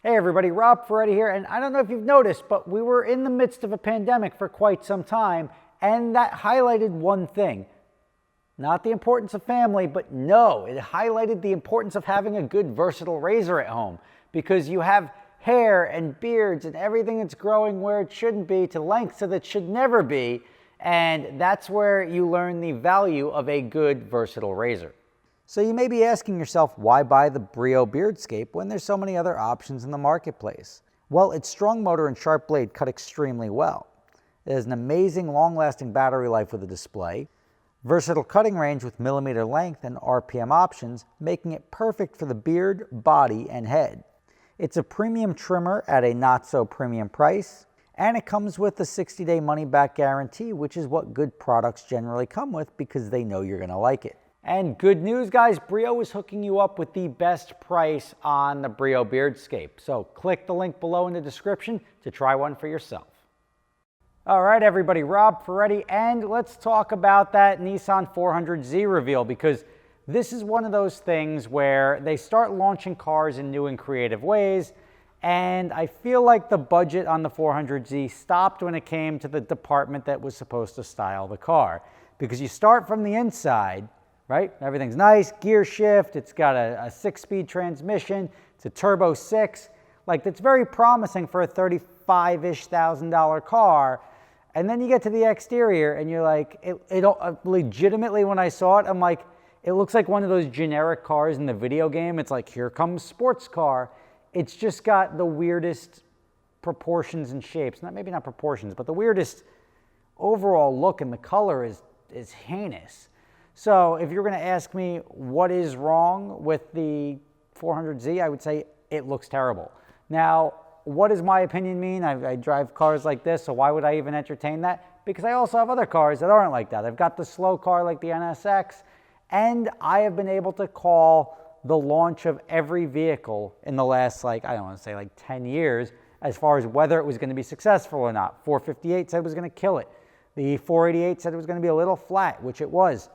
Hey everybody, Rob Ferretti here, and I don't know if you've noticed, but we were in the midst of a pandemic for quite some time, and that highlighted one thing. Not the importance of family, but no, it highlighted the importance of having a good versatile razor at home, because you have hair and beards and everything that's growing where it shouldn't be to lengths that it should never be, and that's where you learn the value of a good versatile razor. So you may be asking yourself, why buy the Brio Beardscape when there's so many other options in the marketplace? Well, its strong motor and sharp blade cut extremely well. It has an amazing long-lasting battery life with a display, versatile cutting range with millimeter length and RPM options, making it perfect for the beard, body, and head. It's a premium trimmer at a not-so-premium price, and it comes with a 60-day money-back guarantee, which is what good products generally come with because they know you're going to like it. And good news, guys, Brio is hooking you up with the best price on the Brio Beardscape. So click the link below in the description to try one for yourself. All right, everybody, Rob Ferretti, and let's talk about that Nissan 400Z reveal, because this is one of those things where they start launching cars in new and creative ways, and I feel like the budget on the 400Z stopped when it came to the department that was supposed to style the car. Because you start from the inside, right? Everything's nice, gear shift, it's got a 6-speed transmission, it's a turbo 6. Like, that's very promising for a $35-ish thousand car. And then you get to the exterior and you're like, legitimately when I saw it, I'm like, it looks like one of those generic cars in the video game. It's like, here comes sports car. It's just got the weirdest proportions and shapes. Maybe not proportions, but the weirdest overall look, and the color is heinous. So if you're going to ask me what is wrong with the 400Z, I would say it looks terrible. Now, what does my opinion mean? I drive cars like this, so why would I even entertain that? Because I also have other cars that aren't like that. I've got the slow car like the NSX, and I have been able to call the launch of every vehicle in the last, I don't want to say 10 years, as far as whether it was going to be successful or not. 458 said it was going to kill it. The 488 said it was going to be a little flat, which it was.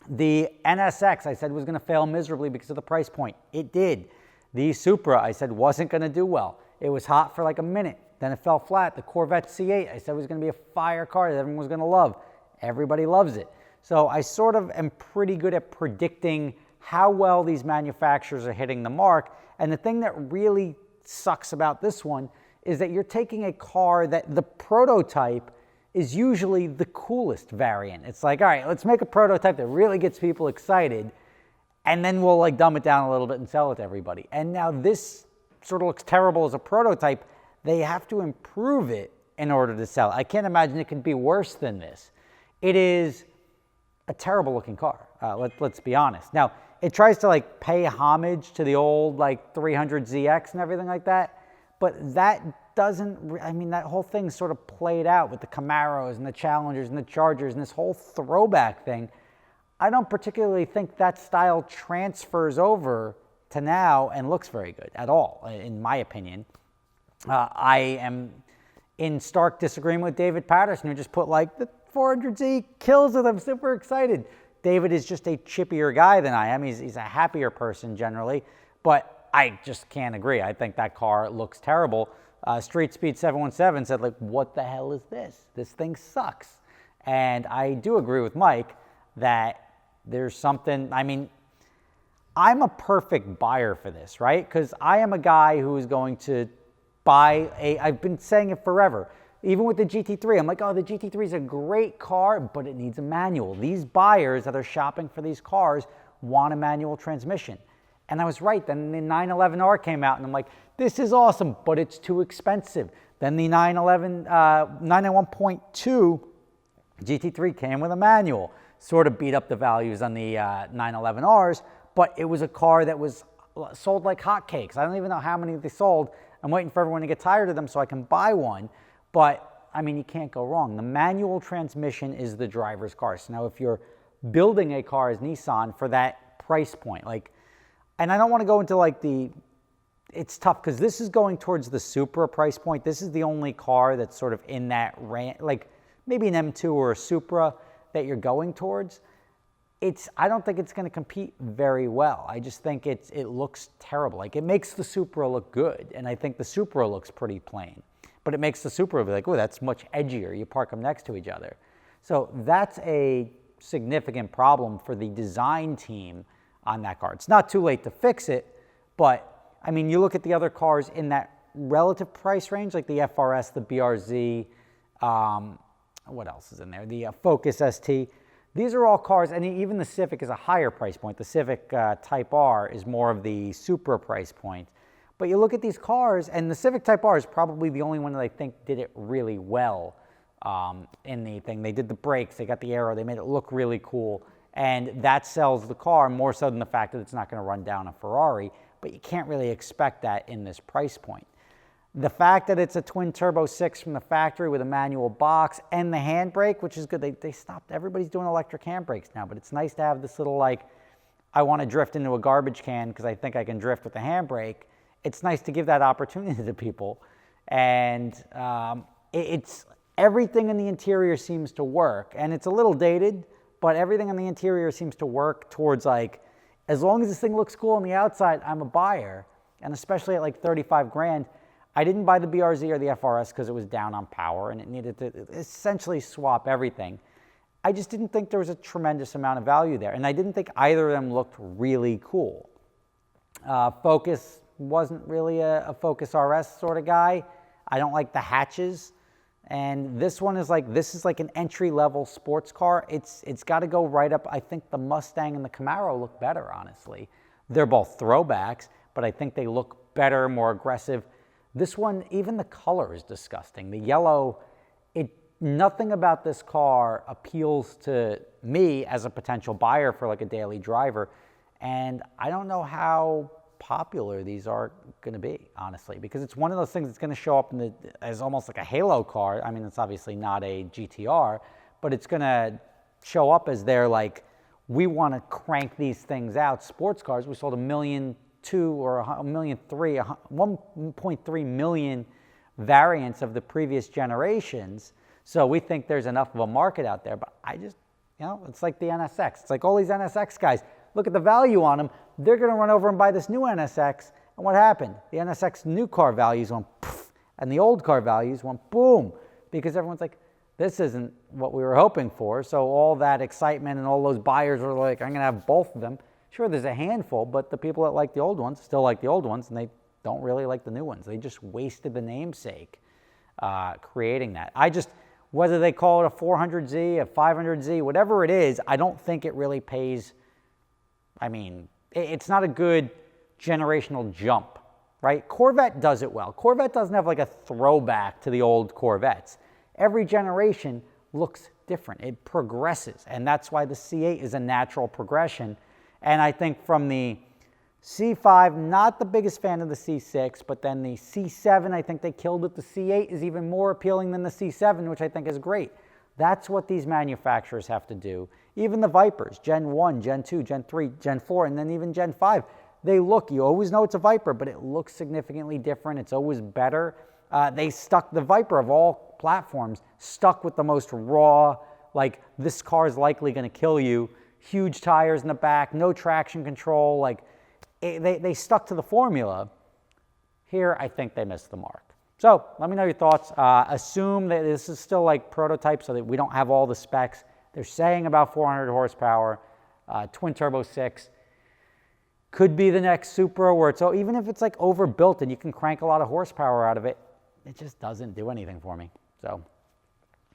The NSX, I said, was going to fail miserably because of the price point. It did. The Supra, I said, wasn't going to do well. It was hot for like a minute. Then it fell flat. The Corvette C8, I said, was going to be a fire car that everyone was going to love. Everybody loves it. So I sort of am pretty good at predicting how well these manufacturers are hitting the mark. And the thing that really sucks about this one is that you're taking a car that the prototype is usually the coolest variant. It's like, all right, let's make a prototype that really gets people excited, and then we'll dumb it down a little bit and sell it to everybody. And now this sort of looks terrible as a prototype. They have to improve it in order to sell it. I can't imagine it could be worse than this. It is a terrible looking car, let's be honest. Now, it tries to pay homage to the old 300ZX and everything like that, but that doesn't, that whole thing sort of played out with the Camaros and the Challengers and the Chargers and this whole throwback thing. I don't particularly think that style transfers over to now and looks very good at all, in my opinion. I am in stark disagreement with David Patterson, who just put the 400Z kills it. I'm super excited. David is just a chippier guy than I am. He's a happier person generally, but I just can't agree. I think that car looks terrible. Street Speed 717 said, what the hell is this? This thing sucks. And I do agree with Mike that there's something, I'm a perfect buyer for this, right? Because I am a guy who is going to buy I've been saying it forever. Even with the GT3, I'm like, oh, the GT3 is a great car, but it needs a manual. These buyers that are shopping for these cars want a manual transmission. And I was right. Then the 911R came out, and I'm like, this is awesome, but it's too expensive. Then the 991.2 GT3 came with a manual. Sort of beat up the values on the 911Rs, but it was a car that was sold like hotcakes. I don't even know how many they sold. I'm waiting for everyone to get tired of them so I can buy one. But, you can't go wrong. The manual transmission is the driver's car. So now if you're building a car as Nissan for that price point, and I don't want to go into it's tough because this is going towards the Supra price point. This is the only car that's sort of in that range, maybe an M2 or a Supra that you're going towards. I don't think it's going to compete very well. I just think it looks terrible. Like, it makes the Supra look good, and I think the Supra looks pretty plain. But it makes the Supra be like, oh, that's much edgier. You park them next to each other. So that's a significant problem for the design team on that car. It's not too late to fix it, but I mean, you look at the other cars in that relative price range, like the FRS, the BRZ, what else is in there? The Focus ST. These are all cars, and even the Civic is a higher price point. The Civic Type R is more of the Supra price point. But you look at these cars, and the Civic Type R is probably the only one that I think did it really well in the thing. They did the brakes, they got the aero, they made it look really cool, and that sells the car more so than the fact that it's not going to run down a Ferrari, but you can't really expect that in this price point. The fact that it's a twin-turbo 6 from the factory with a manual box and the handbrake, which is good. They stopped. Everybody's doing electric handbrakes now, but it's nice to have this little, like, I want to drift into a garbage can because I think I can drift with the handbrake. It's nice to give that opportunity to people. And it's everything in the interior seems to work. And it's a little dated, but everything in the interior seems to work towards, like, as long as this thing looks cool on the outside, I'm a buyer. And especially at like 35 grand. I didn't buy the BRZ or the FRS because it was down on power and it needed to essentially swap everything. I just didn't think there was a tremendous amount of value there. And I didn't think either of them looked really cool. Focus wasn't really a Focus RS sort of guy. I don't like the hatches. And this one is like, this is like an entry-level sports car. It's got to go right up. I think the Mustang and the Camaro look better, honestly. They're both throwbacks, but I think they look better, more aggressive. This one, even the color is disgusting. The yellow, nothing about this car appeals to me as a potential buyer for like a daily driver. And I don't know how popular these are going to be, honestly, because it's one of those things that's going to show up as almost like a halo car. I mean, it's obviously not a GTR, but it's going to show up as they're like, we want to crank these things out. Sports cars, we sold 1.2 million or 1.3 million variants of the previous generations. So we think there's enough of a market out there. But I just, it's like the NSX. It's like all these NSX guys, look at the value on them. They're going to run over and buy this new NSX. And what happened? The NSX new car values went poof, and the old car values went boom, because everyone's like, this isn't what we were hoping for. So all that excitement and all those buyers were like, I'm going to have both of them. Sure, there's a handful, but the people that like the old ones still like the old ones, and they don't really like the new ones. They just wasted the namesake creating that. Whether they call it a 400Z, a 500Z, whatever it is, I don't think it really pays. I mean, it's not a good generational jump, right? Corvette does it well. Corvette doesn't have like a throwback to the old Corvettes. Every generation looks different. It progresses, and that's why the C8 is a natural progression. And I think from the C5, not the biggest fan of the C6, but then the C7, I think they killed it. The C8 is even more appealing than the C7, which I think is great. That's what these manufacturers have to do. Even the Vipers, Gen 1, Gen 2, Gen 3, Gen 4, and then even Gen 5, they look, you always know it's a Viper, but it looks significantly different. It's always better. They stuck the Viper of all platforms, stuck with the most raw, like, this car is likely going to kill you. Huge tires in the back, no traction control. Like, they stuck to the formula. Here, I think they missed the mark. So let me know your thoughts. Assume that this is still like prototype so that we don't have all the specs. They're saying about 400 horsepower, twin turbo 6. Could be the next Supra where it's, even if it's like overbuilt and you can crank a lot of horsepower out of it, it just doesn't do anything for me. So,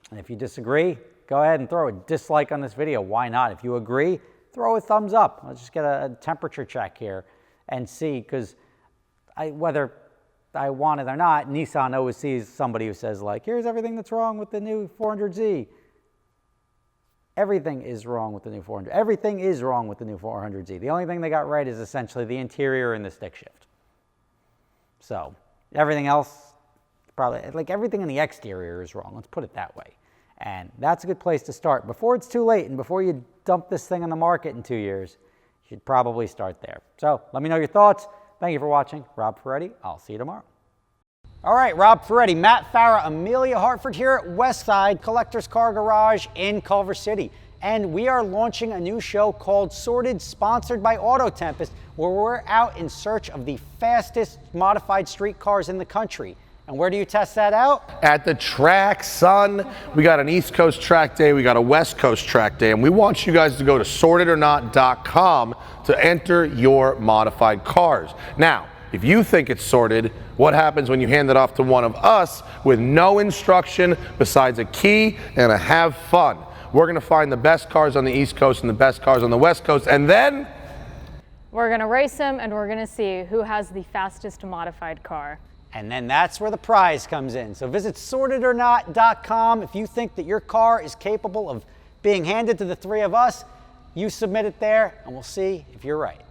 and if you disagree, go ahead and throw a dislike on this video. Why not? If you agree, throw a thumbs up. Let's just get a temperature check here and see, because whether I want it or not, Nissan always sees somebody who says, like, here's everything that's wrong with the new 400Z. Everything is wrong with the new 400. Everything is wrong with the new 400Z. The only thing they got right is essentially the interior and the stick shift. So everything else, probably, like, everything in the exterior is wrong. Let's put it that way. And that's a good place to start. Before it's too late and before you dump this thing on the market in 2 years, you should probably start there. So let me know your thoughts. Thank you for watching. Rob Ferretti. I'll see you tomorrow. All right, Rob Ferretti, Matt Farah, Amelia Hartford here at Westside Collector's Car Garage in Culver City. And we are launching a new show called Sorted, sponsored by Auto Tempest, where we're out in search of the fastest modified street cars in the country. And where do you test that out? At the track, son. We got an East Coast track day, we got a West Coast track day, and we want you guys to go to sortedornot.com to enter your modified cars. Now, if you think it's sorted, what happens when you hand it off to one of us with no instruction besides a key and a have fun? We're going to find the best cars on the East Coast and the best cars on the West Coast, and then we're going to race them, and we're going to see who has the fastest modified car. And then that's where the prize comes in. So visit sortedornot.com. If you think that your car is capable of being handed to the three of us, you submit it there, and we'll see if you're right.